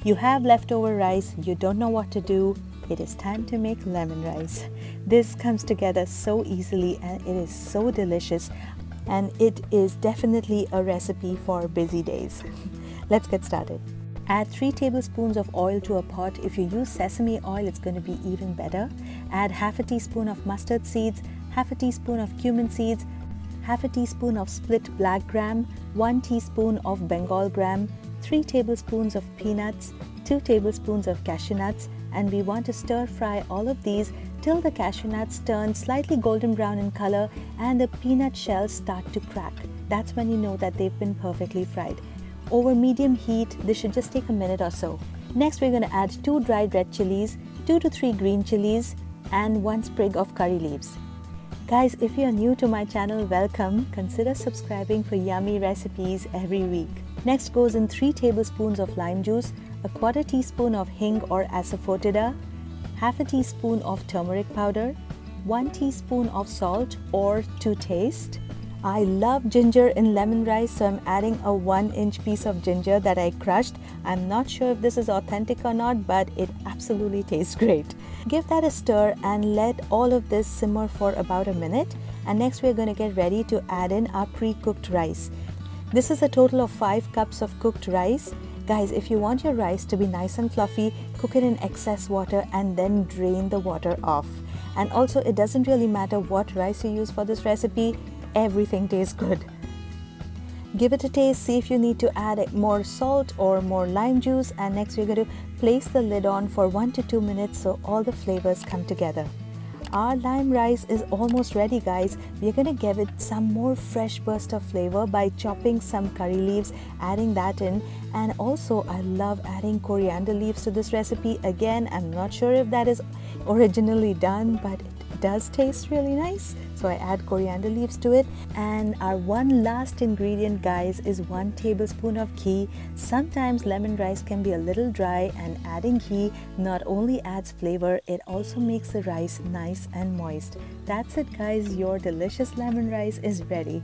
You have leftover rice, you don't know what to do, it is time to make lemon rice. This comes together so easily and it is so delicious, and it is definitely a recipe for busy days. Let's get started. Add 3 tablespoons of oil to a pot. If you use sesame oil, it's going to be even better. Add half a teaspoon of mustard seeds, half a teaspoon of cumin seeds, half a teaspoon of split black gram, 1 teaspoon of Bengal gram, 3 tablespoons of peanuts, 2 tablespoons of cashew nuts, and we want to stir fry all of these till the cashew nuts turn slightly golden brown in color and the peanut shells start to crack. That's when you know that they've been perfectly fried. Over medium heat, this should just take a minute or so. Next, we're going to add 2 dried red chilies, 2 to 3 green chilies, and 1 sprig of curry leaves. Guys, if you're new to my channel, welcome. Consider subscribing for yummy recipes every week. Next goes in 3 tablespoons of lime juice, a quarter teaspoon of hing or asafoetida, half a teaspoon of turmeric powder, 1 teaspoon of salt or to taste. I love ginger in lemon rice, so I'm adding a 1-inch piece of ginger that I crushed. I'm not sure if this is authentic or not, but it absolutely tastes great. Give that a stir and let all of this simmer for about a minute. And next we're going to get ready to add in our pre-cooked rice. This is a total of 5 cups of cooked rice. Guys, if you want your rice to be nice and fluffy, cook it in excess water and then drain the water off. And also, it doesn't really matter what rice you use for this recipe. Everything tastes good. Give it a taste, see if you need to add more salt or more lime juice, and next we're going to place the lid on for 1 to 2 minutes so all the flavors come together. Our lime rice is almost ready, guys. We're going to give it some more fresh burst of flavor by chopping some curry leaves, adding that in, and also I love adding coriander leaves to this recipe. Again, I'm not sure if that is originally done, but it does taste really nice, so I add coriander leaves to it. And our one last ingredient, guys, is 1 tablespoon of ghee. Sometimes lemon rice can be a little dry, and adding ghee not only adds flavor, it also makes the rice nice and moist. That's it, guys, your delicious lemon rice is ready.